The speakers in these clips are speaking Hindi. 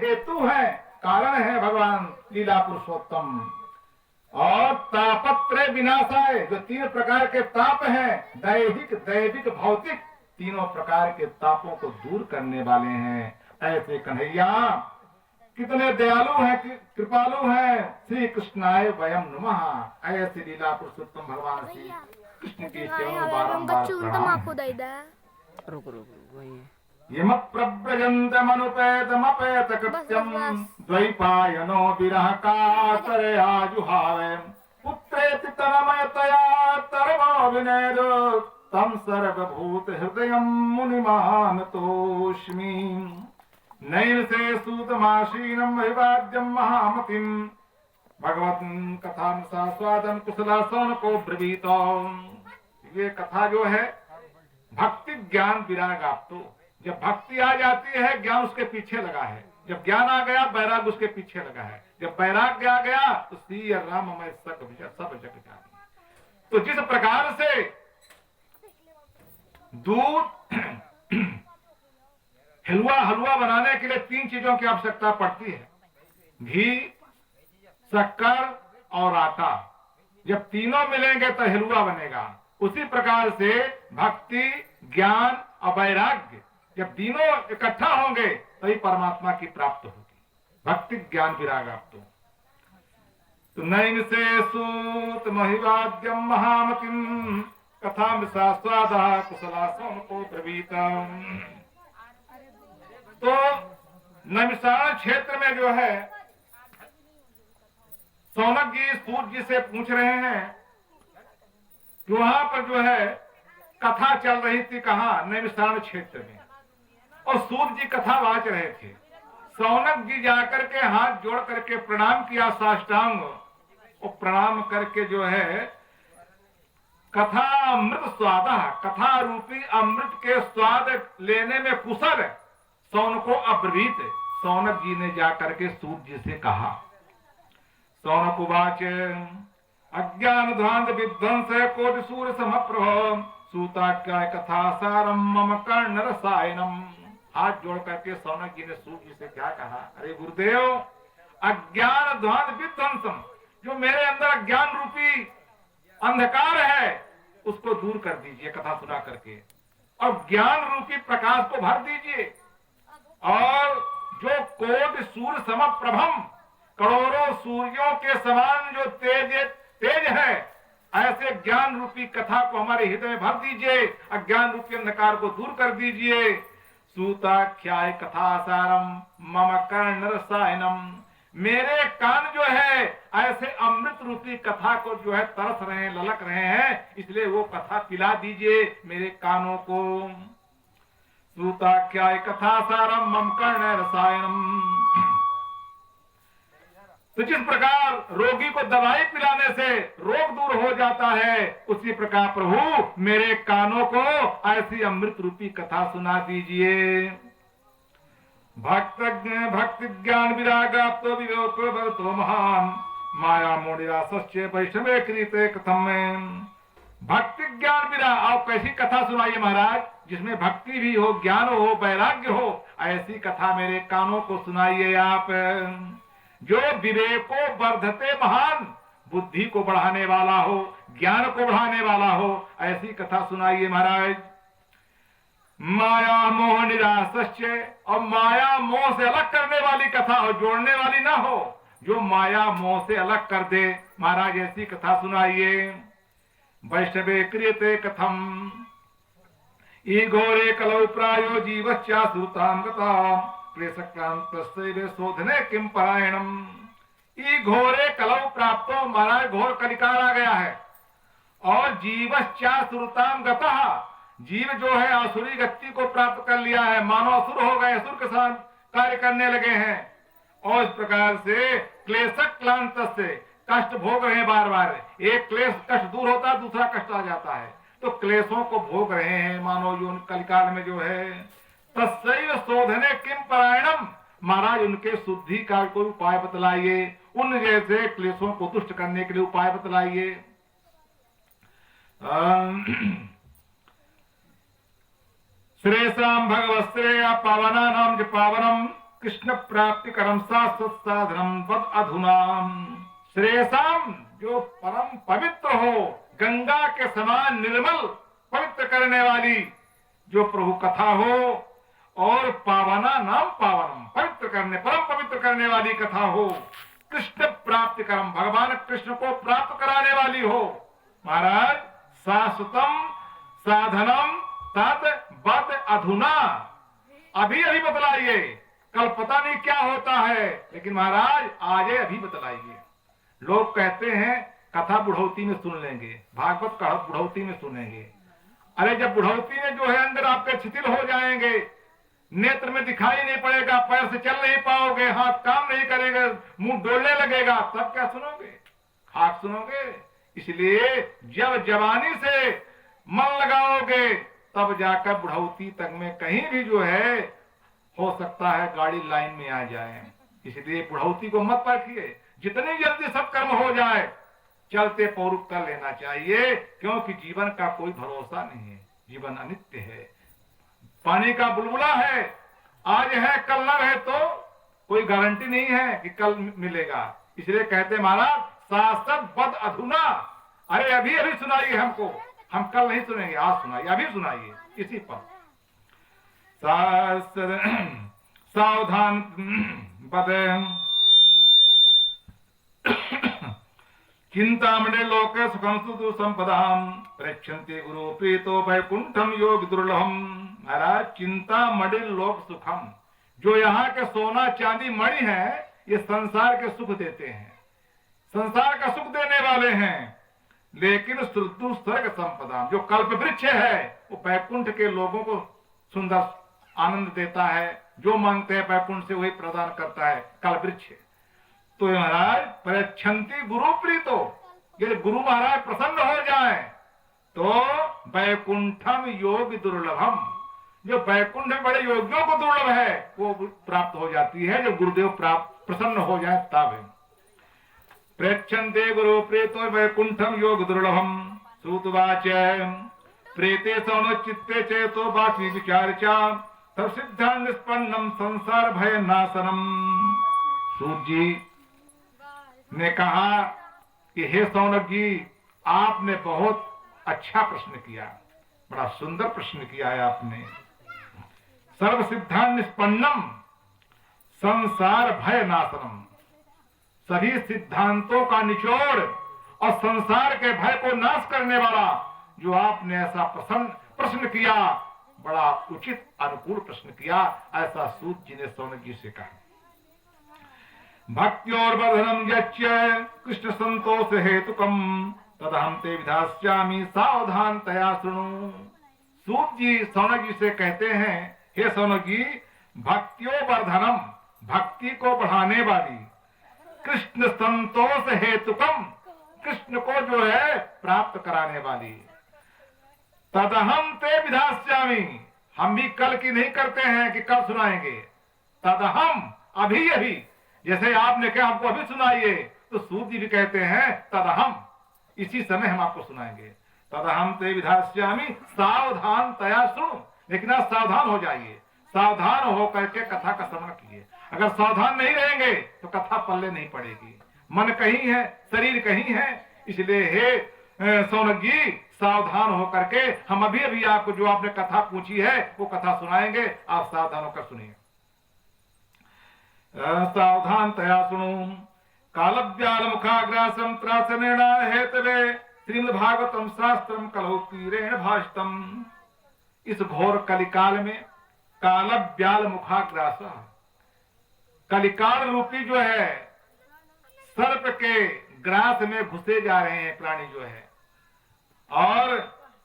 हेतु है, कारण है भगवान लीला पुरुषोत्तम। और तापत्रय विनाशाय, जो तीन प्रकार के ताप हैं, दैहिक दैविक भौतिक, तीनों प्रकार के तापों को दूर करने वाले हैं। ऐसे कन्हैया कितने दयालु हैं, कृपालु हैं। श्री कृष्णाय वयम नमः। ऐसे लीला पुरुषोत्तम भगवान श्री कृष्ण की चरणों बारंबार प्रणाम। यम प्रव्रजन्तमनुपेतमपेत कृत्यं द्वैपायनो विरह कातरयाजुहावे पुत्रेति तन्मयतया तरवो विनेद तं सर्वभूत हृदयं मुनिमानतोऽस्मि। नैव से सूतमाशीनं विवाद्यं महामतिं भगवतं कथानुसास्वादं कुशलासन को ब्रवीत। ये कथा जो है भक्ति ज्ञान विरागाप्तो, जब भक्ति आ जाती है ज्ञान उसके पीछे लगा है, जब ज्ञान आ गया वैराग उसके पीछे लगा है, जब वैराग्य आ गया तो श्री राम मैं सब जग जानी। तो जिस प्रकार से दूध हलवा बनाने के लिए तीन चीजों की आवश्यकता पड़ती है, घी, शक्कर और आटा। जब तीनों मिलेंगे तो हलवा बनेगा। उसी प्रकार से भक्ति ज्ञान और वैराग्य जब तीनों इकट्ठा होंगे तभी परमात्मा की प्राप्त होगी। भक्ति ज्ञान विरागाप्तो। तो नैन से सूत महिवाद्यम महामतिम कथा शास्त्रादा कुशलासों को ब्रवीतम। तो नैमिषारण्य क्षेत्र में जो है सौनक जी सूत जी से पूछ रहे हैं कि वहां पर जो है कथा चल रही थी, कहा नैमिषारण्य क्षेत्र में, और सूत जी कथा वाच रहे थे। सौनक जी जाकर के हाथ जोड़ करके प्रणाम किया साष्टांग, और प्रणाम करके जो है कथा अमृत स्वादा, कथा रूपी अमृत के स्वाद लेने में कुशल सौनक को अब्रवीत सौनक जी ने जाकर के सूत जी से कहा। सौनक उवाच अज्ञान ध्वांत विध्वंस कोटि सूर्य समप्रभ सूताख्याय कथा सारम मम कर्ण रसायनम। हाथ जोड़ करके सौनक जी ने सूत जी से क्या कहा, अरे गुरुदेव अज्ञान ध्वांत विध्वंसम, जो मेरे अंदर अज्ञान रूपी अंधकार है उसको दूर कर दीजिए कथा सुना करके, और ज्ञान रूपी प्रकाश को भर दीजिए। और जो कोटि सूर्य समप्रभम, करोड़ों सूर्यों के समान जो तेज है, ऐसे ज्ञान रूपी कथा को हमारे हृदय में भर दीजिए, अज्ञान रूपी अंधकार को दूर कर दीजिए। सूताख्याय कथा सारम मम कर्ण रसायनम, मेरे कान जो है ऐसे अमृत रूपी कथा को जो है तरस रहे हैं, ललक रहे हैं, इसलिए वो कथा पिला दीजिए मेरे कानों को। सूताख्याय कथा सारम मम कर्ण रसायनम। तो जिस प्रकार रोगी को दवाई पिलाने से रोग दूर हो जाता है, उसी प्रकार प्रभु मेरे कानों को ऐसी अमृत रूपी कथा सुना दीजिए। भक्ति ज्ञान विरागाप्तो विवेको महान माया मोडिरासस्य वैष्णवे कृते कथम में। भक्ति ज्ञान विराग, आप कैसी कथा सुनाइए महाराज जिसमें भक्ति भी हो, ज्ञान हो, वैराग्य हो, ऐसी कथा मेरे कानों को सुनाइए आप। जो विवेको वर्धते महान, बुद्धि को बढ़ाने वाला हो, ज्ञान को बढ़ाने वाला हो, ऐसी कथा सुनाइए महाराज। माया मोह निरासस्य, और माया मोह से अलग करने वाली कथा हो, जोड़ने वाली ना हो, जो माया मोह से अलग कर दे महाराज, ऐसी कथा सुनाइए। वैष्णवे क्रियते कथम ई घोरे कलौ प्रायो जीवश्चा श्रुतां गता क्लेशक्रांतस्ते शोधने किम परायणम। ई घोरे कलौ प्राप्तो, महाराज घोर कलिकाल आ गया है, और जीवश्चा श्रुतां गता, जीव जो है असुरी गति को प्राप्त कर लिया है, मानो असुर हो गए, असुर के साथ कार्य करने लगे हैं, और इस प्रकार से क्लेशक्रांत से कष्ट भोग रहे हैं बार बार। एक क्लेश कष्ट दूर होता है, दूसरा कष्ट आ जाता है, तो क्लेशों को भोग रहे हैं मानो जो कलिकाल में जो है। तस्सैव शोधने किम परायणम, महाराज उनके शुद्धि का कोई उपाय बतलाइए, उन जैसे क्लेशों को दुष्ट करने के लिए उपाय बतलाइए। श्रेषाम भगवत श्रेया पावना नाम च पावनम कृष्ण प्राप्ति करम शाश्वत साधनम तद अधुना श्रेयसाम, जो परम पवित्र हो, गंगा के समान निर्मल पवित्र करने वाली जो प्रभु कथा हो, और पावना नाम पावनम, पवित्र करने परम पवित्र करने वाली कथा हो, कृष्ण प्राप्ति करम, भगवान कृष्ण को प्राप्त कराने वाली हो। महाराज शाश्वतम साधनम तद बद अधुना, अभी अभी बतलाइए, कल पता नहीं क्या होता है, लेकिन महाराज आज अभी बतलाइए। लोग कहते हैं कथा बुढ़ौती में सुन लेंगे, भागवत कथा बुढ़ौती में सुनेंगे। अरे जब बुढ़ौती में जो है अंदर आपके शिथिल हो जाएंगे, नेत्र में दिखाई नहीं पड़ेगा, पैर से चल नहीं पाओगे, हाथ काम नहीं करेगा, मुंह डोलने लगेगा, तब क्या सुनोगे? खाक सुनोगे। इसलिए जब जवानी से मन लगाओगे तब जाकर बुढ़ौती तक में कहीं भी जो है हो सकता है गाड़ी लाइन में आ जाए। इसलिए बुढ़ौती को मत परखिए, जितनी जल्दी सब कर्म हो जाए चलते पौरुष कर लेना चाहिए, क्योंकि जीवन का कोई भरोसा नहीं है, जीवन अनित्य है, पानी का बुलबुला है, आज है कल न रहे तो कोई गारंटी नहीं है कि कल मिलेगा। इसलिए कहते महाराज शाश्वत बद अधुना, अरे अभी अभी सुनाइए हमको, हम कल नहीं सुनेंगे, आज सुनाइए, अभी सुनाइए। इसी पर सावधान बद चिंतामणि लोके सुखम सुदु संपदाम प्रेक्षन्ते गुरु प्रीतो वैकुंठम योग दुर्लभम। महाराज चिंतामणि लोक सुखम, जो यहाँ के सोना चांदी मणि है, ये संसार के सुख देते हैं, संसार का सुख देने वाले हैं, लेकिन सुदु स्वर्ग संपदा, जो कल्प वृक्ष है, वो वैकुंठ के लोगों को सुंदर आनंद देता है, जो मांगते हैं वैकुंठ से वही प्रदान करता है, कल्प वृक्ष। तो महाराज परीक्षन्ति गुरु प्रीतो, यदि गुरु महाराज प्रसन्न हो जाए तो वैकुंठम योग दुर्लभम, जो वैकुंठ में बड़े योगियों को दुर्लभ है वो प्राप्त हो जाती है, जो गुरुदेव प्राप्त प्रसन्न हो जाए तब है। प्रेक्षन्ते गुरु प्रीतो वैकुंठम योग दुर्लभम। सूतवाच प्रेते सौन चित्ते चेतो बाची विचार चा तब सिद्धा निष्पन्नम संसार भय नाशनम। सूत जी ने कहा कि हे सौनक जी, आपने बहुत अच्छा प्रश्न किया, बड़ा सुंदर प्रश्न किया है आपने। सर्व सिद्धांत निष्पन्नम संसार भय नाशनम, सभी सिद्धांतों का निचोड़ और संसार के भय को नाश करने वाला जो आपने ऐसा प्रश्न किया, बड़ा उचित अनुकूल प्रश्न किया, ऐसा सूत जी ने सौनक जी से कहा। भक्त्योर्वर्धनम यच्च कृष्ण संतोष हेतुकम तदहं ते विधास्यामि सावधानतया शृणु। सूत जी सौनक जी से कहते हैं, हे सौनक जी, भक्त्योर्वर्धनम, भक्ति को बढ़ाने वाली, कृष्ण संतोष हेतुकम, कृष्ण को जो है प्राप्त कराने वाली, तदहं ते विधास्यामि, हम भी कल की नहीं करते हैं कि कल सुनाएंगे, तदहं अभी अभी, जैसे आपने कहा हमको अभी सुनाइए, तो सूत जी भी कहते हैं तदहम, इसी समय हम आपको सुनाएंगे। तदहम ते विधास्यामि सावधानतया सुनो, लेकिन आप सावधान हो जाइए, सावधान होकर के कथा का श्रवण कीजिए। अगर सावधान नहीं रहेंगे तो कथा पल्ले नहीं पड़ेगी, मन कहीं है शरीर कहीं है। इसलिए हे सौनक जी, सावधान होकर के हम अभी अभी आपको जो आपने कथा पूछी है वो कथा सुनाएंगे, आप सावधान होकर सुनिए। सावधानतया सुनो। कालव्याल मुखाग्रासम त्रासनेण हेतवे श्रीमद्भागवतम शास्त्रम कलौ तीरेण भाषितम। इस घोर कलिकाल में कालव्याल मुखाग्रास, कलिकाल रूपी जो है सर्प के ग्रास में घुसे जा रहे हैं प्राणी जो है, और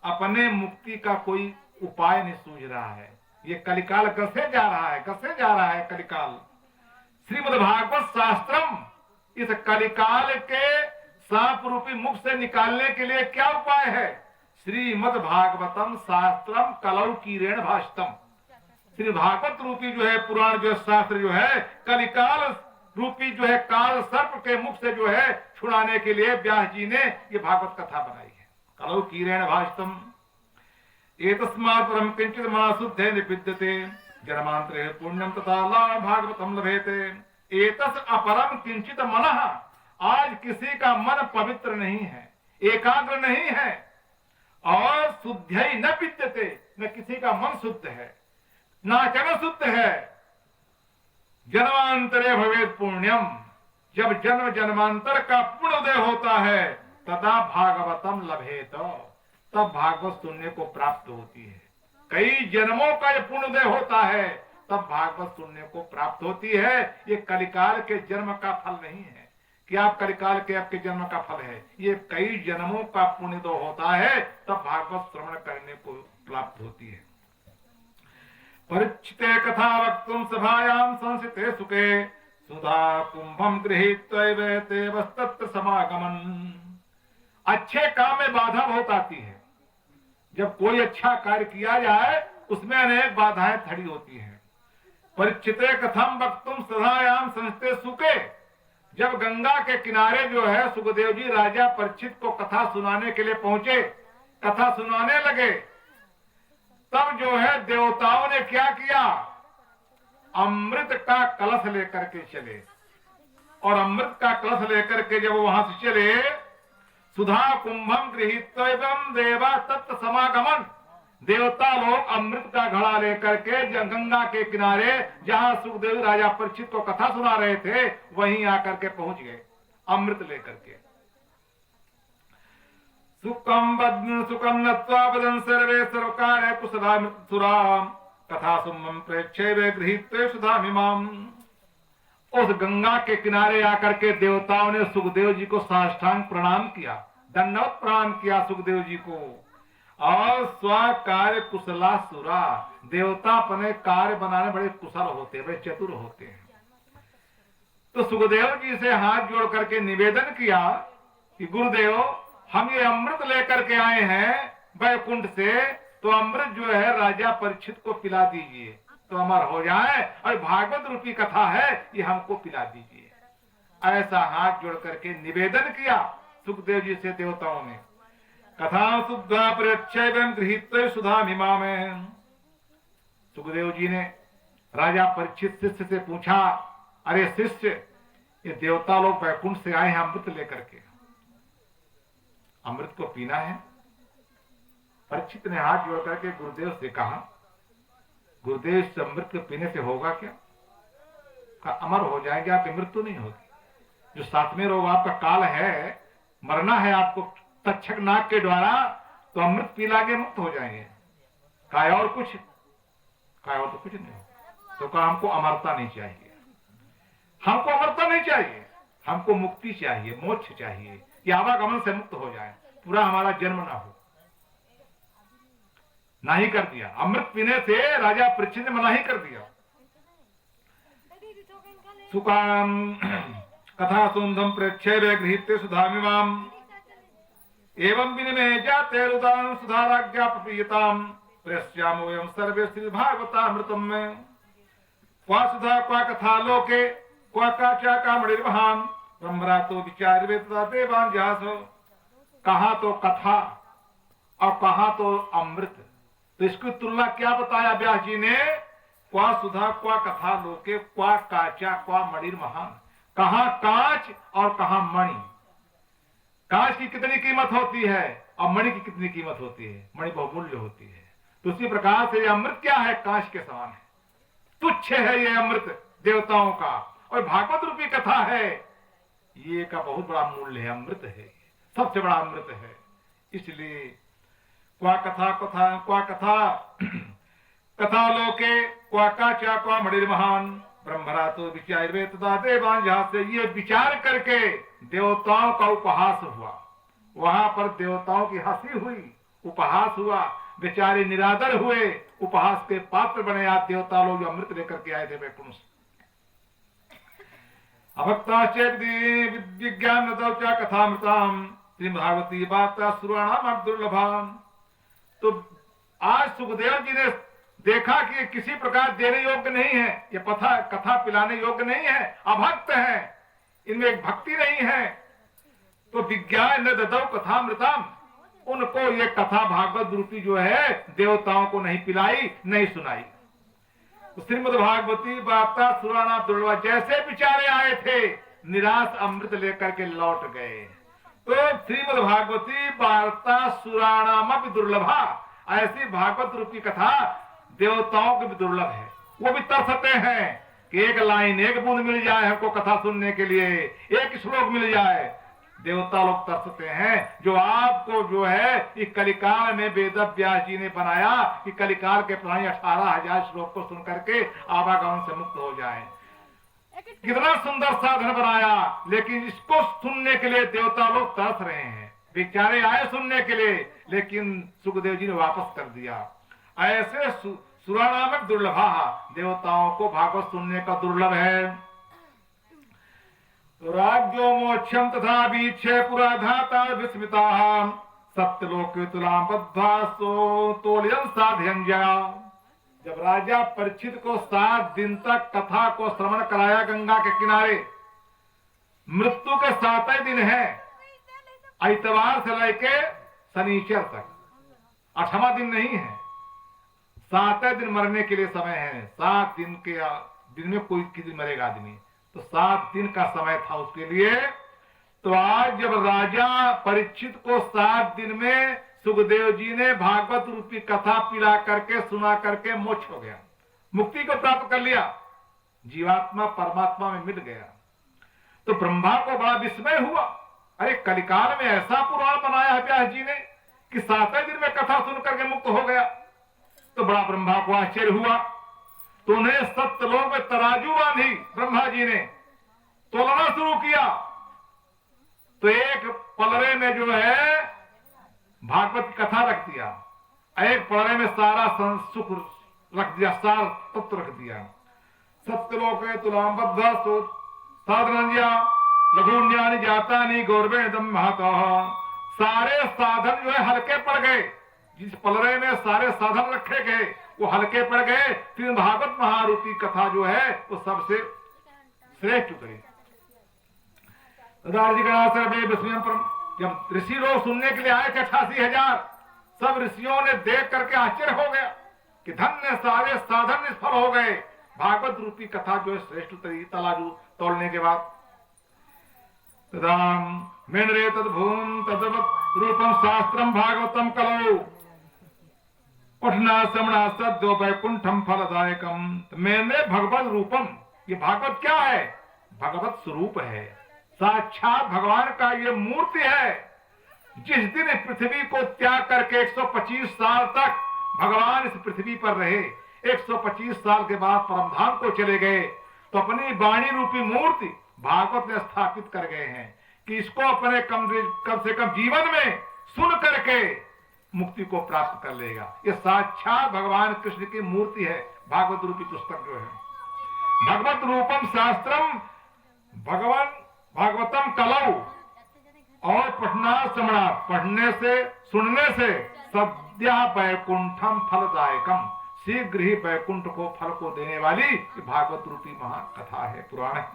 अपने मुक्ति का कोई उपाय नहीं सूझ रहा है। ये कलिकाल घसे जा रहा है, घसे जा रहा है कलिकाल। श्रीमद्भागवत शास्त्रम, इस कलिकाल के सांप रूपी मुख से निकालने के लिए क्या उपाय है? श्रीमद्भागवतम शास्त्रम कलौ कीरेण भाषितम। श्री भागवत रूपी जो है पुराण जो है शास्त्र जो है कलिकाल रूपी जो है काल सर्प के मुख से जो है छुड़ाने के लिए व्यास जी ने ये भागवत कथा बनाई है। कलौ कीरेण भाषितम एतस्मात् परम किंचित मनः शुद्धे निविद्यते जन्मांतरे पुण्यम तथा लाभ भागवतम लभेते एतस अपरम किंचित मनः। आज किसी का मन पवित्र नहीं है, एकाग्र नहीं है, और शुद्धै न विद्यते, न किसी का मन शुद्ध है, नाचन शुद्ध है। जन्मांतरे भवेत पुण्यम, जब जन्म जन्मांतर का पुण्य उदय होता है तथा भागवतम लभेत, तब भागवत सुनने को प्राप्त होती है। कई जन्मों का ये पुण्य उदय होता है तब भागवत सुनने को प्राप्त होती है। ये कलिकाल के जन्म का फल नहीं है कि आप कलिकाल के आपके जन्म का फल है, ये कई जन्मों का पुण्य तो होता है तब भागवत श्रवण करने को प्राप्त होती है। परिचिते कथा वक्तुम सभायाम संसिते सुखे सुधा कुंभम गृहीत्वैवेतेवस्तत्र समागमन। अच्छे काम में बाधा बहुत आती है। जब कोई अच्छा कार्य किया जाए उसमें अनेक बाधाएं खड़ी होती हैं। परिचिते कथम वक्तुम सभायाम संसिते सुखे, जब गंगा के किनारे जो है सुखदेव जी राजा परीक्षित को कथा सुनाने के लिए पहुंचे, कथा सुनाने लगे, तब जो है देवताओं ने क्या किया, अमृत का कलश लेकर के चले। और अमृत का कलश लेकर के जब वहां से चले, सुधा कुंभम गृहीत्वैवं देवा तत् समागमन, देवता लोग अमृत का घड़ा लेकर के गंगा के किनारे जहां सुखदेव राजा परीक्षित को कथा सुना रहे थे वहीं आकर के पहुंच गए अमृत लेकर के। सुखम नत्वा वदन् सर्वे सर्वकार्य कुशलामृतसुराम कथा सुमं प्रेक्षेवे गृहीत्वे सुधामिमाम। उस गंगा के किनारे आकर के देवताओं ने सुखदेव जी को साष्टांग प्रणाम किया, दंडवत प्रणाम किया सुखदेव जी को। और स्व कार्य कुशला सुरा, देवता अपने कार्य बनाने बड़े कुशल होते हैं, बड़े चतुर होते हैं। तो सुखदेव जी से हाथ जोड़ करके निवेदन किया कि गुरुदेव हम ये अमृत लेकर के आए हैं वैकुंठ से, तो अमृत जो है राजा परीक्षित को पिला दीजिए तो अमर हो जाए, और भागवत रूपी कथा है ये हमको पिला दीजिए। ऐसा हाथ जोड़ करके निवेदन किया सुखदेव जी से देवताओं ने। कथा शुद्धा प्रच्छेदं गृहीत्वे सुधामिमा में। सुखदेव जी ने राजा परीक्षित शिष्य से पूछा, अरे शिष्य ये देवता लोग वैकुंठ से आए हैं अमृत लेकर के, अमृत को पीना है? परीक्षित ने हाथ जोड़ करके गुरुदेव से कहा, गुरुदेव इस अमृत के पीने से होगा क्या? कहा अमर हो जाएंगे, आपकी मृत्यु नहीं होगी। जो सातवें रोग आपका काल है, मरना है आपको तक्षक नाग के द्वारा, तो अमृत पी लागे मुक्त हो जाएंगे। कहा और कुछ? कहा और तो कुछ नहीं। तो कहा हमको अमरता नहीं चाहिए, हमको अमरता नहीं चाहिए, हमको मुक्ति चाहिए, मोक्ष चाहिए, कि आवागमन से मुक्त हो जाए, पूरा हमारा जन्म ना हो। नहीं कर दिया, अमृत पीने से राजा परीक्षित ने मना ही कर दिया। सुकाम कथा सुंदम प्रेक्षेवे गृहीत्वे सुधामिमाम एवं विनिमय जाते रुदान सुधाराज्ञा प्रपीयताम प्रेष्यामो एवं सर्वे श्री भागवतामृतम में। क्वा सुधा क्वा कथा लोके क्वा काचा कामणिर्वहान ब्रह्मरा तो विचार वेदता देवान जहासो। कहा तो कथा और कहा तो अमृत, तो इसकी तुलना क्या बताया व्यास जी ने? क्वा सुधा क्वा कथा लोके क्वा काचा क्वा मणिर महान। कहा कांच और कहा मणि। कांच की कितनी कीमत होती है और मणि की कितनी कीमत होती है? मणि बहुमूल्य होती है। तो उसी प्रकार से ये अमृत क्या है? कांच के समान है, तुच्छ है ये अमृत देवताओं का, और भागवत रूपी कथा है ये का बहुत बड़ा मूल्य है, अमृत है, सबसे बड़ा अमृत है। इसलिए क्वा कथा कथा क्वा कथा कथा लोके क्वा काचा क्वा मणिर महान ब्रह्मरा तो विचार वेदता देवान। जहां से ये विचार करके देवताओं का उपहास हुआ, वहां पर देवताओं की हंसी हुई, उपहास हुआ, बेचारे निरादर हुए, उपहास के पात्र बने आज देवता लोग जो अमृत लेकर के आए थे वैकुंठ से। अभक्ताश्चेत विज्ञान कथामृताम श्रीमद्भागवती वार्ता श्रवणाम दुर्लभाम। तो आज सुखदेव जी ने देखा कि ये किसी प्रकार देने योग्य नहीं है, ये कथा पिलाने योग्य नहीं है, अभक्त है, इनमें एक भक्ति नहीं है। तो विज्ञान ददौ कथामृतम, उनको ये कथा भागवत रूपी जो है देवताओं को नहीं पिलाई, नहीं सुनाई। श्रीमद् भागवती वार्ता सुराना दुर्लभा, जैसे बेचारे आए थे निराश अमृत लेकर के लौट गए। तो श्रीमद् भागवती वार्ता सुराणाम दुर्लभा, ऐसी भागवत रूपी कथा देवताओं के भी दुर्लभ है। वो भी तरसते हैं कि एक लाइन, एक बूंद मिल जाए हमको कथा सुनने के लिए, एक श्लोक मिल जाए। देवता लोग तरसते हैं जो आपको जो है इस कलिकाल में वेद व्यास जी ने बनाया कि कलिकाल के पुराने 18,000 श्लोक को सुन करके आवागमन से मुक्त हो जाए। कितना सुंदर साधन बनाया, लेकिन इसको सुनने के लिए देवता लोग तरस रहे हैं। बेचारे आए सुनने के लिए, लेकिन सुखदेव जी ने वापस कर दिया। ऐसे सुरानामक दुर्लभा, देवताओं को भागवत सुनने का दुर्लभ है। राज्यो मोक्षम तथा वीक्षे पुराधाता विस्मिता सत्यलोक तुलाम बद्धा तोलियन साध्यन जया। जब राजा परीक्षित को 7 दिन तक कथा को श्रवण कराया गंगा के किनारे, मृत्यु के 7 दिन है, इतवार से लेके शनिचर तक, 8वां दिन नहीं है। 7 दिन मरने के लिए समय है। 7 दिन के दिन में कोई किसी मरेगा आदमी, तो 7 दिन का समय था उसके लिए। तो आज जब राजा परीक्षित को 7 दिन में सुखदेव जी ने भागवत रूपी कथा पिला करके सुना करके मोक्ष हो गया, मुक्ति को प्राप्त कर लिया, जीवात्मा परमात्मा में मिल गया। तो ब्रह्मा को बड़ा विस्मय हुआ, अरे कलिकाल में ऐसा पुराण बनाया है व्यास जी ने कि 7 दिन में कथा सुन करके मुक्त हो गया। तो बड़ा ब्रह्मा को आश्चर्य हुआ। तो उन्हें सत्यलोक में तराजू बांधी ब्रह्मा जी ने, तोलना शुरू किया। तो एक पलरे में जो है भागवत की कथा रख दिया, एक पलरे में सारा सुख रख दिया, सार तत्व रख दिया। सत्यलोक तुलाम बद्धा साधनंजा लघुन्यानि जातानि गौरवेदम महता। सारे साधन जो है हल्के पड़ गए, जिस पलरे में सारे साधन रखे गए वो हल्के पड़ गए। फिर भागवत महारूपी कथा जो है वो सबसे श्रेष्ठ उतरी। जब ऋषि लोग सुनने के लिए आए थे 88,000, सब ऋषियों ने देख करके आश्चर्य हो गया कि धन्य सारे साधन निष्फल हो गए। भागवत रूपी कथा जो है श्रेष्ठ उतरी तलाजू तोड़ने के बाद। मेनरे तद्भूम तद्वत् रूपम शास्त्रम भागवतम कलौ पठना श्रवणा सद्यो वैकुंठम फलदायकम। मेरे भगवत रूपम, ये भागवत क्या है? भगवत स्वरूप है, साक्षात भगवान का ये मूर्ति है। जिस दिन पृथ्वी को त्याग करके 125 साल तक भगवान इस पृथ्वी पर रहे, 125 साल के बाद परमधाम को चले गए, तो अपनी वाणी रूपी मूर्ति भागवत में स्थापित कर गए हैं कि इसको अपने कम से कम जीवन में सुन करके मुक्ति को प्राप्त कर लेगा। ये साक्षात भगवान कृष्ण की मूर्ति है भागवत रूपी पुस्तक जो है। भगवत रूपम शास्त्रम भगवान भागवतम कलौ, और पठना श्रवणा, पढ़ने से सुनने से सद्या वैकुंठम फलदायकम, शीघ्र ही वैकुंठ को फल को देने वाली भागवत रूपी महाकथा है, पुराण है।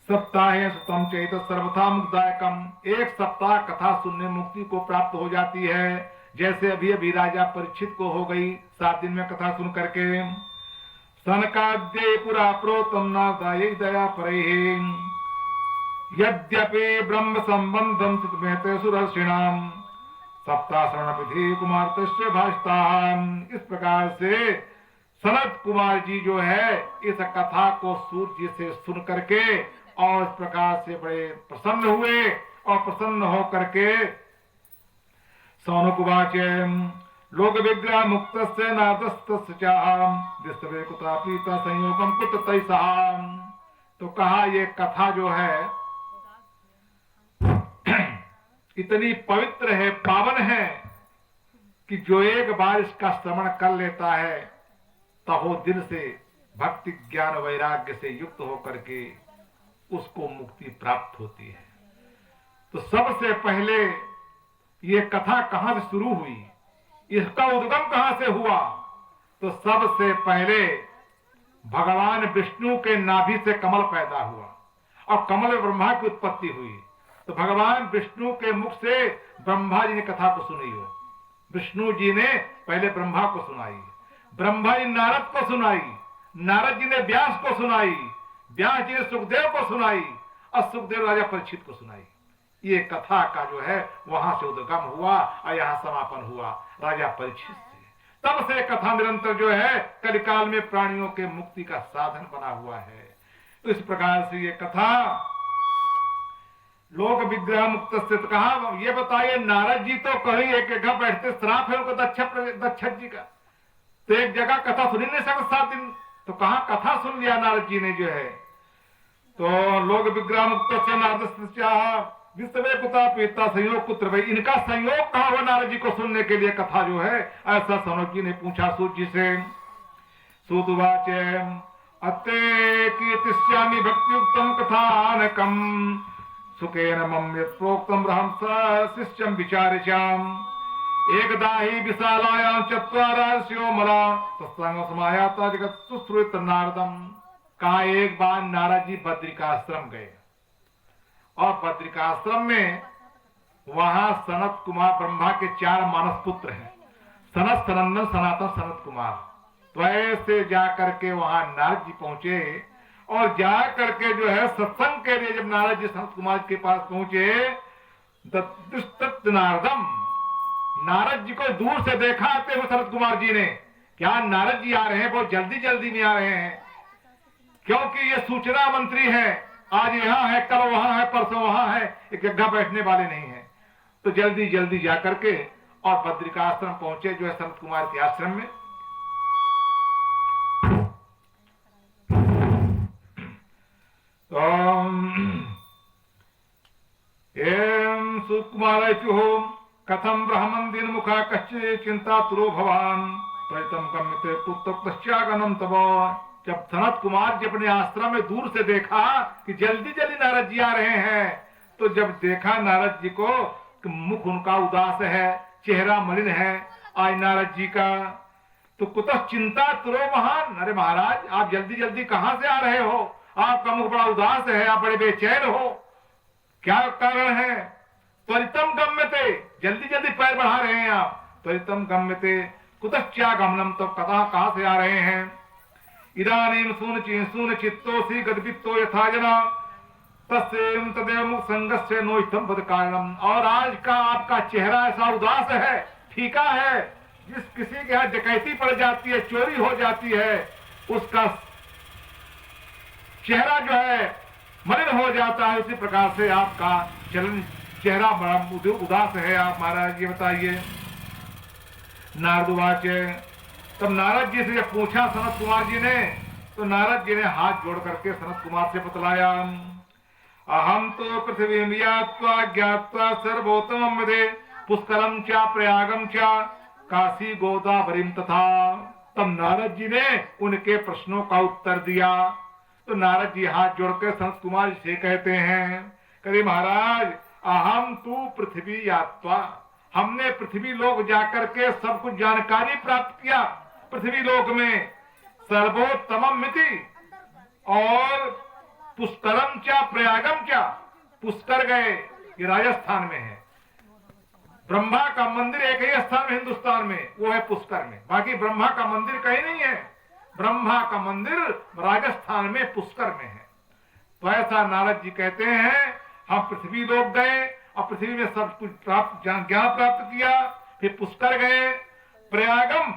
सप्ताहे सुतम चैत सर्वथा मुक्तायकम, एक सप्ताह कथा सुनने मुक्ति को प्राप्त हो जाती है। जैसे अभी अभी राजा परीक्षित को हो गई 7 दिन में कथा सुन करके। सनकाद्ये पुरा प्रोतम नादाय दया परे, यद्यपि ब्रह्म संबंधम चितमेते सुरर्षिणाम सप्ताह शरण विधि कुमार तस्य भाषताम। इस प्रकार से सनत कुमार जी जो है इस कथा को सूर्य जी से सुन करके और इस प्रकार से बड़े प्रसन्न हुए, और प्रसन्न हो करके सौनकुवाच लोक विग्रह मुक्त से नादस्त चाहे कुता पीता संयोगम कुत तैसा। तो कहा ये कथा जो है इतनी पवित्र है, पावन है कि जो एक बार इसका श्रवण कर लेता है तहो दिल से भक्ति ज्ञान वैराग्य से युक्त होकर के उसको मुक्ति प्राप्त होती है। तो सबसे पहले ये कथा कहां से शुरू हुई, इसका उद्गम कहां से हुआ? तो सबसे पहले भगवान विष्णु के नाभि से कमल पैदा हुआ और कमल में ब्रह्मा की उत्पत्ति हुई। तो भगवान विष्णु के मुख से ब्रह्मा जी ने कथा को सुनी हो। विष्णु जी ने पहले ब्रह्मा को सुनाई, ब्रह्मा जी नारद को सुनाई, नारद जी ने व्यास को सुनाई, व्यास जी ने सुखदेव को सुनाई और सुखदेव राजा परीक्षित को सुनाई। ये कथा का जो है वहां से उद्गम हुआ और यहां समापन हुआ राजा परीक्षित से। तब से कथा निरंतर जो है कलिकाल में प्राणियों के मुक्ति का साधन बना हुआ है। तो इस प्रकार से ये कथा लोक विग्रह मुक्त से कहा। ये बताइए, नारद जी तो कहीं एक जगह बैठते, श्राप है उनको दक्षिण जी का, तो एक जगह कथा सुन नहीं सकते 7 दिन, तो कहा कथा सुन लिया नारद जी ने जो है। तो लोक विग्रह मुक्त से नारद विश्व कुता पीता संयोग पुत्र भाई, इनका संयोग कहा हुआ नारद जी को सुनने के लिए कथा जो है, ऐसा सनोज जी ने पूछा सूत जी से। सूतवाच अत्ते कीर्तिष्यामि भक्तियुक्तम कथानकम सुखेन मम यत् प्रोक्तम रहं शिष्यं विचार्याम। एकदा हि विशालायां चत्वारस्यो मला तत्संग समायाता जगत सुश्रुत नारदम। कहा एक बार नारद जी बद्रिकाश्रम गए और बद्रिकाश्रम में वहां सनत कुमार ब्रह्मा के 4 मानस पुत्र हैं, सनत, सनंदन, सनातन, सनत कुमार। तो ऐसे जाकर के वहां नारद जी पहुंचे और जा करके जो है सत्संग के लिए जब नारद जी सनत कुमार के पास पहुंचे, नारदम, नारद जी को दूर से देखा आते हुए सनत कुमार जी ने। क्या नारद जी आ रहे हैं, बहुत जल्दी जल्दी में आ रहे हैं, क्योंकि ये सूचना मंत्री है, आज यहाँ है, कल वहां है, परसों वहां है, एक जगह बैठने वाले नहीं है। तो जल्दी जल्दी जाकर के और बद्रिकाश्रम पहुंचे जो है सनत कुमार के आश्रम में। तो एवं सुकुमार कथम ब्रह्मन दिन मुखा कच्चे चिंता तुरो भवान प्रतम गम्यते पुत्रगनम तब। जब सनत कुमार जी अपने आश्रम में दूर से देखा कि जल्दी जल्दी नारद जी आ रहे हैं, तो जब देखा नारद जी को कि मुख उनका उदास है, चेहरा मलिन है आज नारद जी का, तो कुतः चिंता तुरो महान। अरे महाराज, आप जल्दी जल्दी कहां से आ रहे हो, आपका मुख बड़ा उदास है, आप बड़े बेचैन हो, क्या कारण है? त्वरितम गम्यते, जल्दी जल्दी पैर बढ़ा रहे हैं आप। त्वरितम गम्यते कुतश्चा गमनम, तो कहां से आ रहे हैं? इदानीम सून चित्तोसी गदवित्तो यथा जना तस्येम तदेव मुख संगस्य नोइतम पद कारणम। और आज का आपका चेहरा ऐसा उदास है, फीका है, जिस किसी के यहाँ डकैती पड़ जाती है, चोरी हो जाती है, उसका चेहरा जो है मलिन हो जाता है, उसी प्रकार से आपका चेहरा बड़ा उदास है आप महाराज, ये बताइए। नारदवाच, तब नारद जी से जब पूछा सनत कुमार जी ने, तो नारद जी ने हाथ जोड़ करके सनत कुमार से बतलाया, अहम तो पृथ्वी यात्वा ज्ञात्वा सर्वोत्तमम मदे पुष्करम चा प्रयागम चा काशी गोदावरीम तथा। तब नारद जी ने उनके प्रश्नों का उत्तर दिया। तो नारद जी हाथ जोड़कर सनत कुमार से कहते हैं, कहे महाराज, अहम तू पृथ्वी यात्वा, हमने पृथ्वी लोक जाकर के सब कुछ जानकारी प्राप्त किया। पृथ्वी लोक में सर्वोत्तमम मिति और पुष्करम क्या प्रयागम क्या, पुष्कर गए, ये राजस्थान में है। ब्रह्मा का मंदिर एक ही स्थान में हिंदुस्तान में, वो है पुष्कर में, बाकी ब्रह्मा का मंदिर कहीं नहीं है। ब्रह्मा का मंदिर राजस्थान में पुष्कर में है। तो ऐसा नारद जी कहते हैं, हम पृथ्वी लोक गए और पृथ्वी में सब कुछ ज्ञान प्राप्त किया, फिर पुष्कर गए, प्रयागम,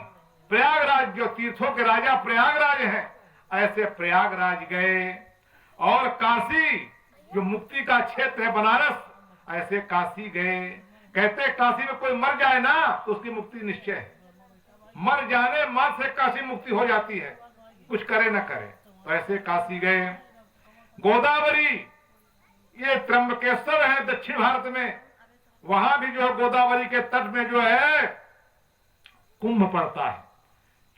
प्रयागराज जो तीर्थों के राजा प्रयागराज हैं, ऐसे प्रयागराज गए, और काशी जो मुक्ति का क्षेत्र है बनारस, ऐसे काशी गए। कहते काशी में कोई मर जाए ना तो उसकी मुक्ति निश्चय है, मर जाने मात्र से काशी मुक्ति हो जाती है, कुछ करे न करे। तो ऐसे काशी गए। गोदावरी, ये त्र्यंबकेश्वर है दक्षिण भारत में, वहां भी जो है गोदावरी के तट में जो है कुंभ पड़ता है।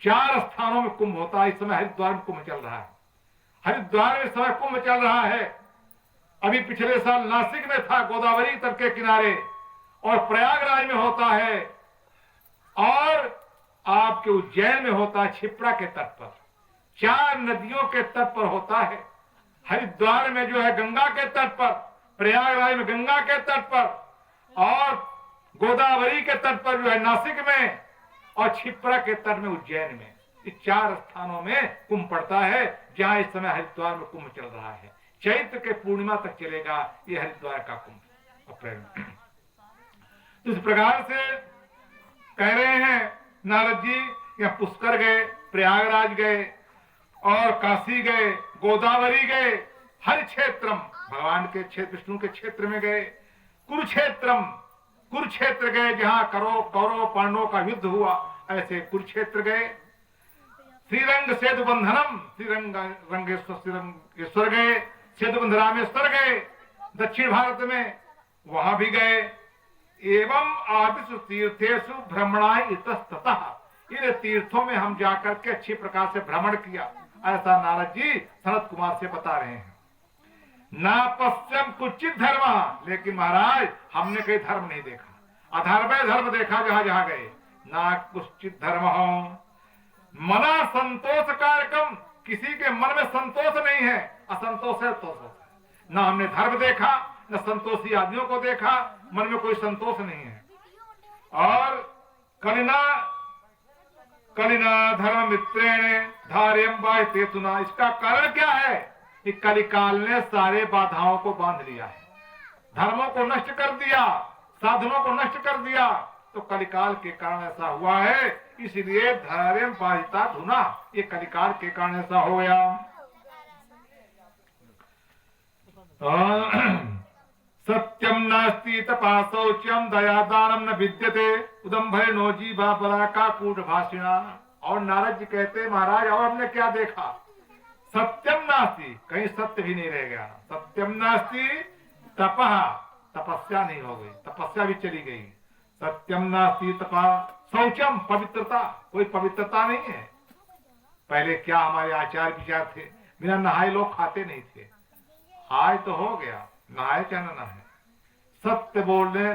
4 स्थानों में कुंभ होता है। इस समय हरिद्वार में कुंभ चल रहा है, हरिद्वार में इस समय कुंभ चल रहा है। अभी पिछले साल नासिक में था गोदावरी तट के किनारे, और प्रयागराज में होता है, और आपके उज्जैन में होता है छिप्रा के तट पर। 4 नदियों के तट पर होता है। हरिद्वार में जो है गंगा के तट पर, प्रयागराज में गंगा के तट पर, और गोदावरी के तट पर जो है नासिक में, और छिप्रा के तट में उज्जैन में। इस 4 स्थानों में कुंभ पड़ता है, जहां इस समय हरिद्वार में कुंभ चल रहा है। चैत्र के पूर्णिमा तक चलेगा ये हरिद्वार का कुंभ अप्रैल में। तो इस प्रकार से कह रहे हैं नारद जी, यहाँ पुष्कर गए, प्रयागराज गए और काशी गए, गोदावरी गए, हर क्षेत्रम भगवान के क्षेत्र, विष्णु के क्षेत्र में गए, कुरुक्षेत्रम कुरुक्षेत्र गए जहां कौरव पांडवों का युद्ध हुआ, ऐसे कुरुक्षेत्र गए। श्रीरंग सेतु बंधनम श्रीरंग रंगेश्वर गए, सेतु बंध रामेश्वर गए दक्षिण भारत में, वहां भी गए। एवं आदिशु तीर्थेषु भ्रमणाय इतस्ततः, इन तीर्थों में हम जाकर के अच्छी प्रकार से भ्रमण किया, ऐसा नारद जी सनत कुमार से बता रहे हैं। ना पश्चिम कुचित धर्म, लेकिन महाराज हमने कोई धर्म नहीं देखा, अधर्म धर्म देखा जहां जहां गए। ना कुचित धर्म हो मना संतोष कार्यक्रम, किसी के मन में संतोष नहीं है, असंतोष है तो ना हमने धर्म देखा, न संतोषी आदमियों को देखा, मन में कोई संतोष नहीं है। और कलिना धर्म मित्रेण धार्यम बाह्यते सुना, इसका कारण क्या है कि कलिकाल ने सारे बाधाओं को बांध लिया है, धर्मों को नष्ट कर दिया, साधनों को नष्ट कर दिया, तो कलिकाल के कारण ऐसा हुआ है। इसलिए धर्म बाधिता धुना, ये कलिकाल के कारण ऐसा हो गया। सत्यम नास्ति तपा शौच्यम दया दानम न विद्यते उदम्भरे नो जीवा बलाका कूट भाषिणा। और नारद जी कहते महाराज और हमने क्या देखा, सत्यम नास्ति, कहीं सत्य भी नहीं रह गया। सत्यम नास्ति तपः, तपस्या नहीं हो गई, तपस्या भी चली गई। सत्यम नास्ति तपा शौचम, पवित्रता, कोई पवित्रता नहीं है। पहले क्या हमारे आचार विचार थे, बिना नहाए लोग खाते नहीं थे, हाय तो हो गया, नहाए चाहे न नहाए, सत्य बोलने